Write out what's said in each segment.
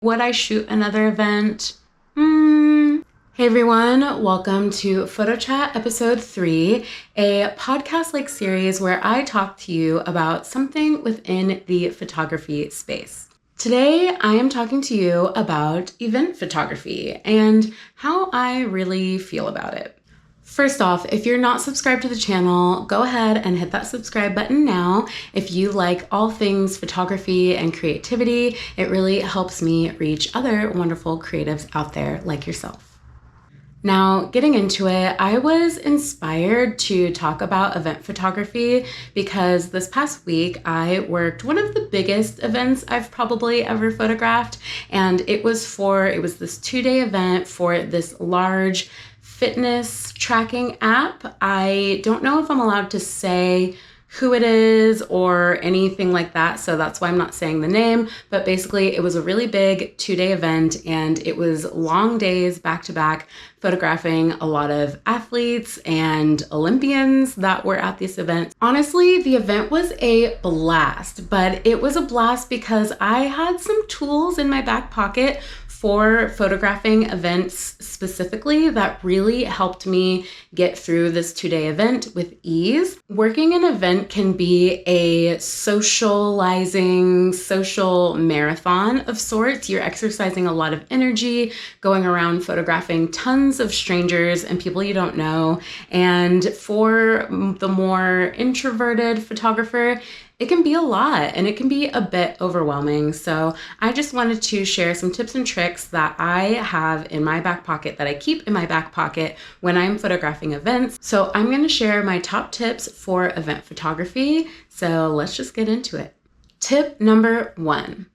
Would I shoot another event? Hey everyone, welcome to Photo Chat Episode 3, a podcast-like series where I talk to you about something within the photography space. Today, I am talking to you about event photography and how I really feel about it. First off, if you're not subscribed to the channel, go ahead and hit that subscribe button now. If you like all things photography and creativity, it really helps me reach other wonderful creatives out there like yourself. Now, getting into it, I was inspired to talk about event photography because this past week I worked one of the biggest events I've probably ever photographed, and it was this 2-day event for this large fitness tracking app. I don't know if I'm allowed to say who it is or anything like that, so that's why I'm not saying the name, but basically it was a really big 2-day event and it was long days back to back photographing a lot of athletes and Olympians that were at this event. Honestly, the event was a blast, but it was a blast because I had some tools in my back pocket for photographing events specifically that really helped me get through this 2-day event with ease. Working an event can be a socializing, social marathon of sorts. You're exercising a lot of energy, going around photographing tons of strangers and people you don't know. And for the more introverted photographer, it can be a lot and it can be a bit overwhelming. So I just wanted to share some tips and tricks that I have in my back pocket, that I keep in my back pocket when I'm photographing events. So I'm going to share my top tips for event photography. So let's just get into it. Tip number 1.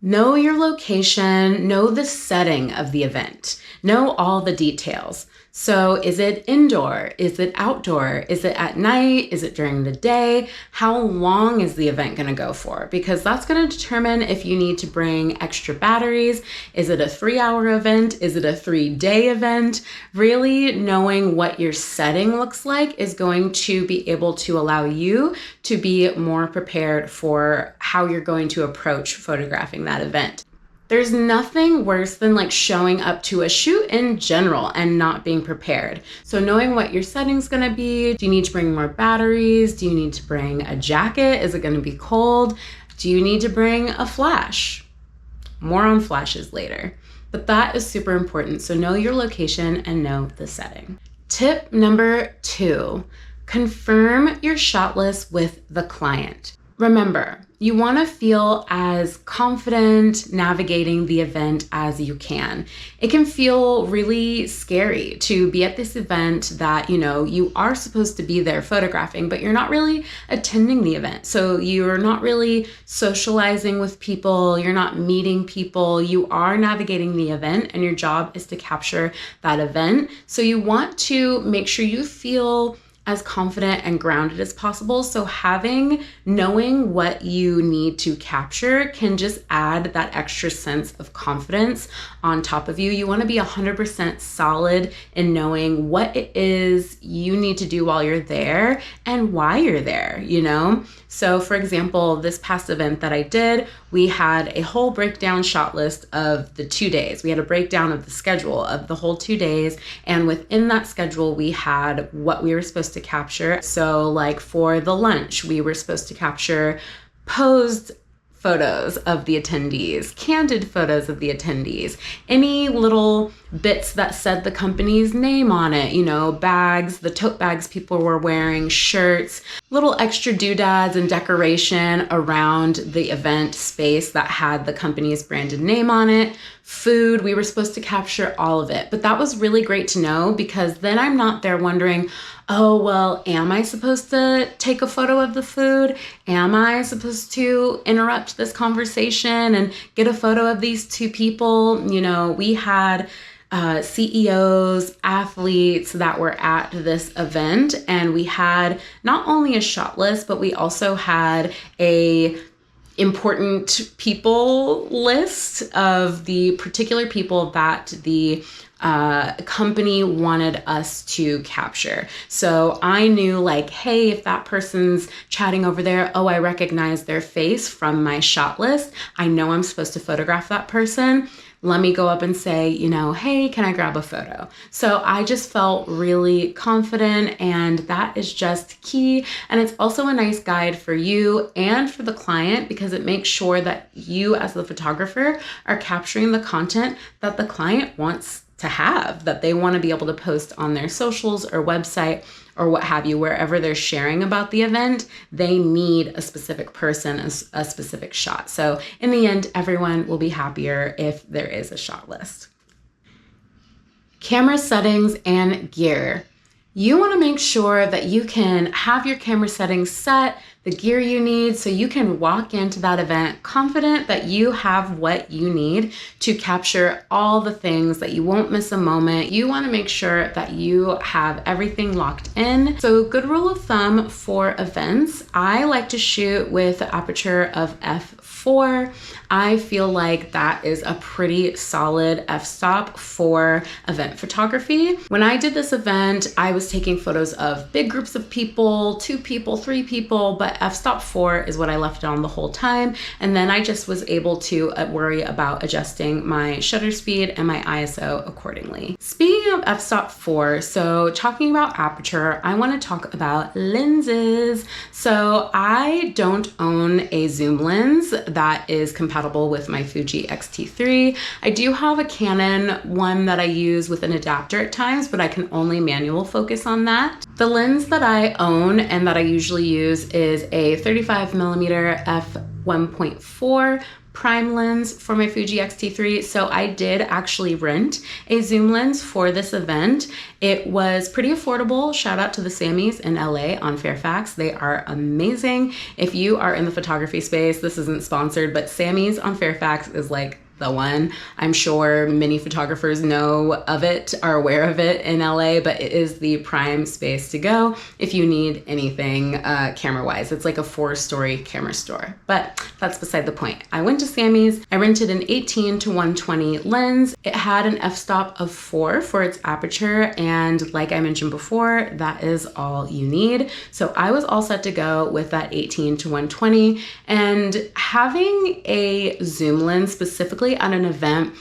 Know your location, know the setting of the event, know all the details. So is it indoor? Is it outdoor? Is it at night? Is it during the day? How long is the event going to go for? Because that's going to determine if you need to bring extra batteries. Is it a 3-hour event? Is it a 3-day event? Really knowing what your setting looks like is going to be able to allow you to be more prepared for how you're going to approach photographing that event. There's nothing worse than showing up to a shoot in general and not being prepared. So knowing what your setting's gonna be, do you need to bring more batteries? Do you need to bring a jacket? Is it gonna be cold? Do you need to bring a flash? More on flashes later. But that is super important. So know your location and know the setting. Tip number 2, confirm your shot list with the client. Remember, you want to feel as confident navigating the event as you can. It can feel really scary to be at this event that, you are supposed to be there photographing, but you're not really attending the event. So you're not really socializing with people, you're not meeting people, you are navigating the event and your job is to capture that event. So you want to make sure you feel as confident and grounded as possible. So knowing what you need to capture can just add that extra sense of confidence on top of you. You want to be 100% solid in knowing what it is you need to do while you're there and why you're there, So for example, this past event that I did, we had a whole breakdown shot list of the 2 days. We had a breakdown of the schedule of the whole 2 days. And within that schedule, we had what we were supposed to capture. So for the lunch, we were supposed to capture posed photos of the attendees, candid photos of the attendees, any little bits that said the company's name on it, bags, the tote bags people were wearing, shirts, little extra doodads and decoration around the event space that had the company's branded name on it. Food, we were supposed to capture all of it. But that was really great to know because then I'm not there wondering, oh, well, am I supposed to take a photo of the food? Am I supposed to interrupt this conversation and get a photo of these two people? We had CEOs, athletes that were at this event, and we had not only a shot list, but we also had important people list of the particular people that the company wanted us to capture. So I knew like, hey, if that person's chatting over there, oh, I recognize their face from my shot list. I know I'm supposed to photograph that person. Let me go up and say, you know, hey, can I grab a photo? So I just felt really confident, and that is just key. And it's also a nice guide for you and for the client, because it makes sure that you as the photographer are capturing the content that the client wants to have, that they want to be able to post on their socials or website or what have you. Wherever they're sharing about the event, they need a specific person, a specific shot. So in the end, everyone will be happier if there is a shot list. Camera settings and gear. You want to make sure that you can have your camera settings set, the gear you need, so you can walk into that event confident that you have what you need to capture all the things, that you won't miss a moment. You want to make sure that you have everything locked in. So good rule of thumb for events, I like to shoot with an aperture of f4. I feel like that is a pretty solid f-stop for event photography. When I did this event, I was taking photos of big groups of people, 2 people, 3 people, but f-stop 4 is what I left on the whole time. And then I just was able to worry about adjusting my shutter speed and my ISO accordingly. Speaking of f-stop 4, so talking about aperture, I want to talk about lenses. So I don't own a zoom lens that is compatible with my Fuji X-T3. I do have a Canon one that I use with an adapter at times, but I can only manual focus on that. The lens that I own and that I usually use is a 35mm f1.4 prime lens for my Fuji X-T3. So I did actually rent a zoom lens for this event. It was pretty affordable. Shout out to the Sammys in LA on Fairfax. They are amazing. If you are in the photography space, this isn't sponsored, but Sammy's on Fairfax is like the one. I'm sure many photographers know of it, are aware of it in LA, but it is the prime space to go if you need anything camera-wise. It's like a 4-story camera store, but that's beside the point. I went to Sammy's. I rented an 18-120 lens. It had an f-stop of 4 for its aperture, and like I mentioned before, that is all you need. So I was all set to go with that 18-120, and having a zoom lens specifically at an event,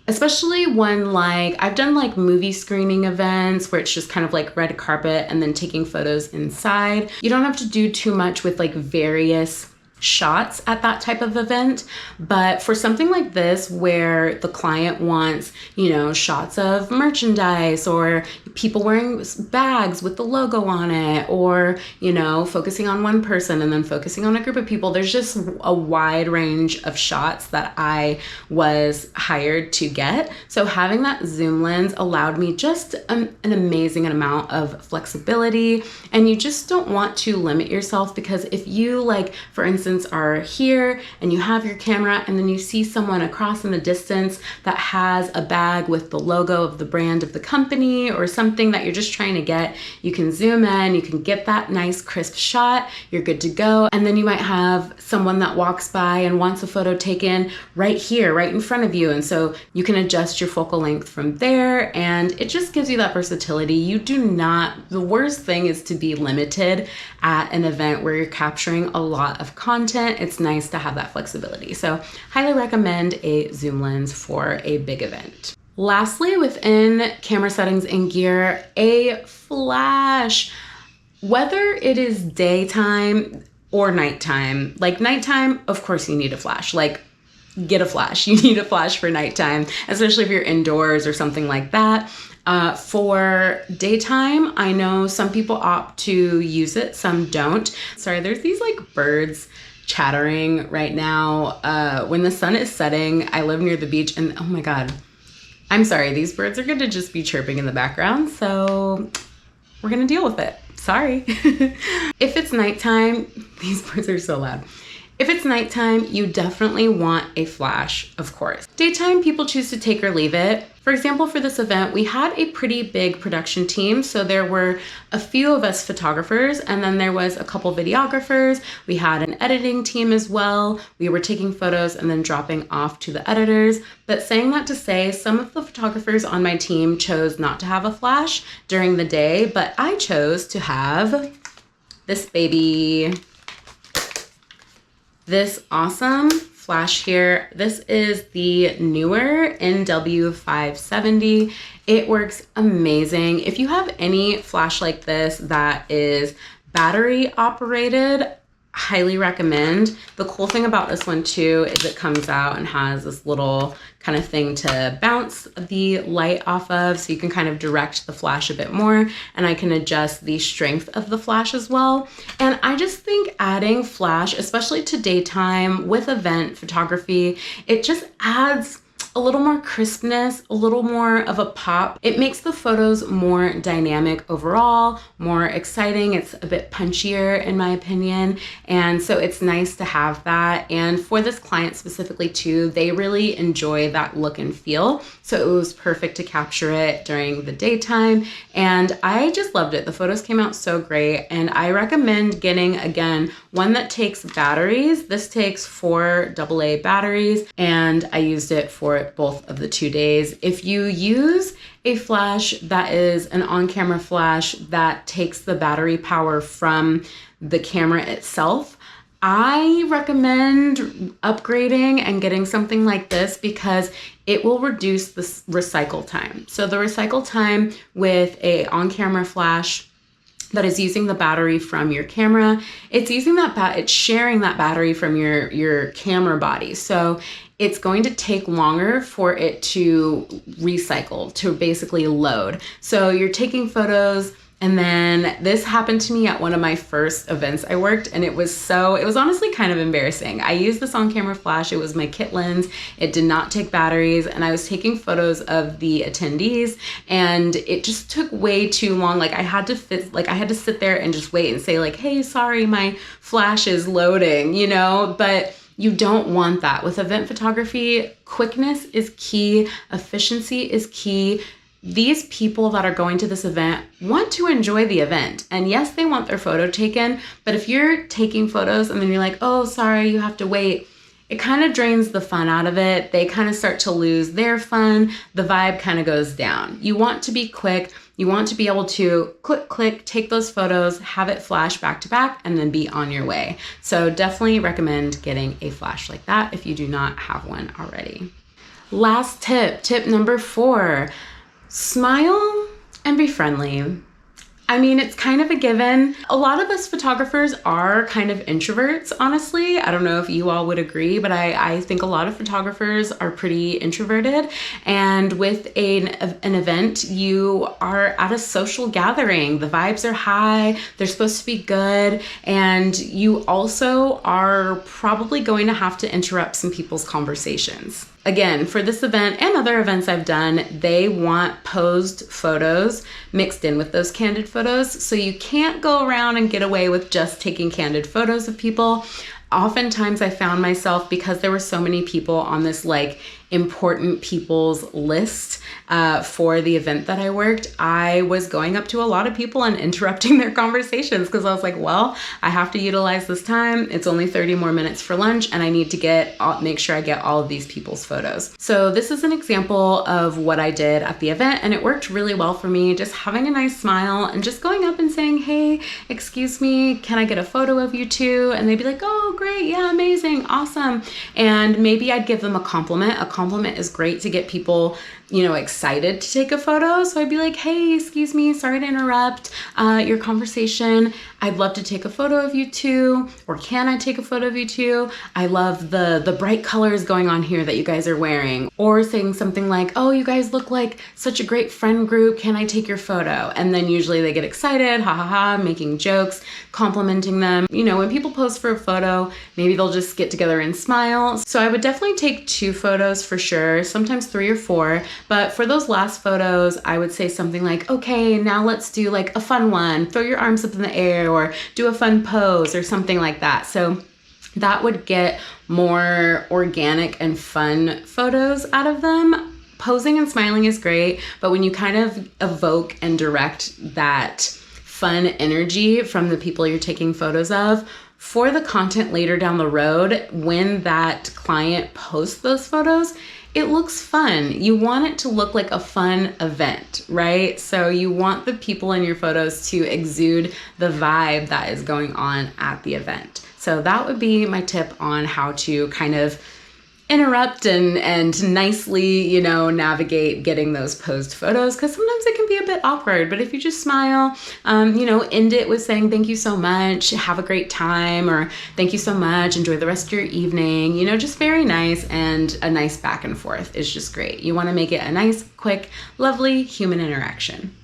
especially when like I've done like movie screening events where it's just kind of like red carpet and then taking photos inside. You don't have to do too much with like various shots at that type of event, but for something like this where the client wants, you know, shots of merchandise or people wearing bags with the logo on it, or, you know, focusing on one person and then focusing on a group of people, there's just a wide range of shots that I was hired to get. So having that zoom lens allowed me just an amazing amount of flexibility, and you just don't want to limit yourself, because if you, like, for instance, are here and you have your camera and then you see someone across in the distance that has a bag with the logo of the brand of the company or something that you're just trying to get, you can zoom in, you can get that nice crisp shot, you're good to go. And then you might have someone that walks by and wants a photo taken right here, right in front of you. And so you can adjust your focal length from there, and it just gives you that versatility. You do not, the worst thing is to be limited at an event where you're capturing a lot of content. It's nice to have that flexibility. So highly recommend a zoom lens for a big event. Lastly, within camera settings and gear, a flash. Whether it is daytime or nighttime, like nighttime, of course you need a flash. Like, get a flash. You need a flash for nighttime, especially if you're indoors or something like that. For daytime, I know some people opt to use it, some don't. Sorry, there's these like birds chattering right now. When the sun is setting, I live near the beach, and oh my God, I'm sorry, these birds are going to just be chirping in the background, so we're going to deal with it. Sorry. If it's nighttime, these birds are so loud. If it's nighttime, you definitely want a flash, of course. Daytime, people choose to take or leave it. For example, for this event, we had a pretty big production team. So there were a few of us photographers, and then there was a couple videographers. We had an editing team as well. We were taking photos and then dropping off to the editors. But saying that to say, some of the photographers on my team chose not to have a flash during the day, but I chose to have this baby, this awesome flash here. This is the newer NW570. It works amazing. If you have any flash like this that is battery operated, highly recommend. The cool thing about this one too is it comes out and has this little kind of thing to bounce the light off of, so you can kind of direct the flash a bit more, and I can adjust the strength of the flash as well. And I just think adding flash, especially to daytime with event photography, it just adds a little more crispness, a little more of a pop. It makes the photos more dynamic overall, more exciting. It's a bit punchier in my opinion. And so it's nice to have that. And for this client specifically too, they really enjoy that look and feel. So it was perfect to capture it during the daytime. And I just loved it. The photos came out so great. And I recommend getting, again, one that takes batteries. This takes 4 AA batteries, and I used it for both of the 2 days. If you use a flash that is an on-camera flash that takes the battery power from the camera itself, I recommend upgrading and getting something like this because it will reduce the recycle time. So the recycle time with a on-camera flash that is using the battery from your camera, it's using that it's sharing that battery from your camera body. So it's going to take longer for it to recycle, to basically load. So you're taking photos, and then this happened to me at one of my first events I worked, and it was honestly kind of embarrassing. I used this on-camera flash. It was my kit lens. It did not take batteries, and I was taking photos of the attendees, and it just took way too long. Like I had to sit there and just wait and say like, hey, sorry, my flash is loading, you know, but you don't want that. With event photography, quickness is key, efficiency is key. These people that are going to this event want to enjoy the event. And yes, they want their photo taken, but if you're taking photos and then you're like, oh, sorry, you have to wait, it kind of drains the fun out of it. They kind of start to lose their fun. The vibe kind of goes down. You want to be quick. You want to be able to click, take those photos, have it flash back to back, and then be on your way. So definitely recommend getting a flash like that if you do not have one already. Last tip number 4, smile and be friendly. I mean, it's kind of a given. A lot of us photographers are kind of introverts, honestly. I don't know if you all would agree, but I think a lot of photographers are pretty introverted. And with an event, you are at a social gathering. The vibes are high, they're supposed to be good, and you also are probably going to have to interrupt some people's conversations. Again, for this event and other events I've done, they want posed photos mixed in with those candid photos. So you can't go around and get away with just taking candid photos of people. Oftentimes I found myself, because there were so many people on this like important people's list for the event that I worked, I was going up to a lot of people and interrupting their conversations because I was like, well, I have to utilize this time. It's only 30 more minutes for lunch, and I need to make sure I get all of these people's photos. So this is an example of what I did at the event, and it worked really well for me. Just having a nice smile and just going up and saying, hey, excuse me, can I get a photo of you too? And they'd be like, oh, great, yeah, amazing, awesome. And maybe I'd give them a compliment. A compliment is great to get people, excited to take a photo. So I'd be like, hey, excuse me, sorry to interrupt your conversation. I'd love to take a photo of you too. Or can I take a photo of you too? I love the bright colors going on here that you guys are wearing. Or saying something like, oh, you guys look like such a great friend group. Can I take your photo? And then usually they get excited, ha ha ha, making jokes, complimenting them. When people post for a photo, maybe they'll just get together and smile. So I would definitely take 2 photos for sure, sometimes 3 or 4. But for those last photos, I would say something like, okay, now let's do like a fun one. Throw your arms up in the air or do a fun pose or something like that. So that would get more organic and fun photos out of them. posing and smiling is great, but when you kind of evoke and direct that fun energy from the people you're taking photos of, for the content later down the road, when that client posts those photos, it looks fun. You want it to look like a fun event, right? So you want the people in your photos to exude the vibe that is going on at the event. So that would be my tip on how to kind of interrupt and nicely, navigate getting those posed photos, because sometimes it can be a bit awkward. But if you just smile, end it with saying thank you so much, have a great time, or thank you so much, enjoy the rest of your evening, just very nice, and a nice back and forth is just great. You want to make it a nice, quick, lovely human interaction.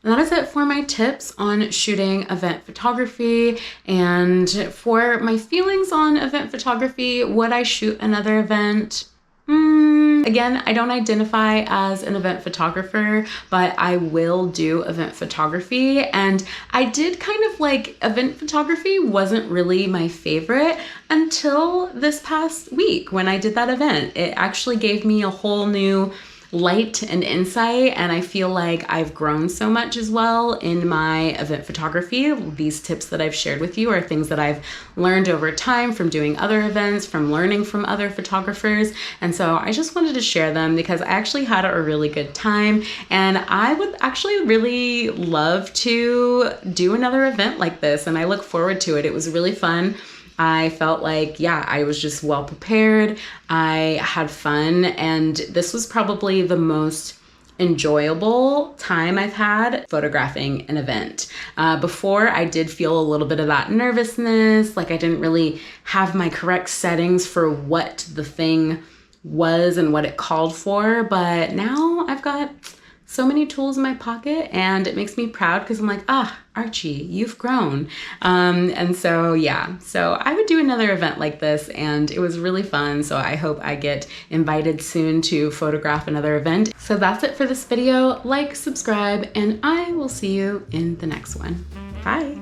And that is it for my tips on shooting event photography. And for my feelings on event photography, would I shoot another event? Again, I don't identify as an event photographer, but I will do event photography. And I did kind of event photography wasn't really my favorite until this past week when I did that event. It actually gave me a whole new light and insight, and I feel like I've grown so much as well in my event photography. These tips that I've shared with you are things that I've learned over time from doing other events, from learning from other photographers, and so I just wanted to share them because I actually had a really good time, and I would actually really love to do another event like this, and I look forward to it. It was really fun. I felt like, I was just well prepared. I had fun, and this was probably the most enjoyable time I've had photographing an event. Before, I did feel a little bit of that nervousness, like I didn't really have my correct settings for what the thing was and what it called for, but now I've got so many tools in my pocket, and it makes me proud because I'm like, Archie, you've grown. And so I would do another event like this, and it was really fun. So I hope I get invited soon to photograph another event. So that's it for this video. Like, subscribe, and I will see you in the next one. Bye.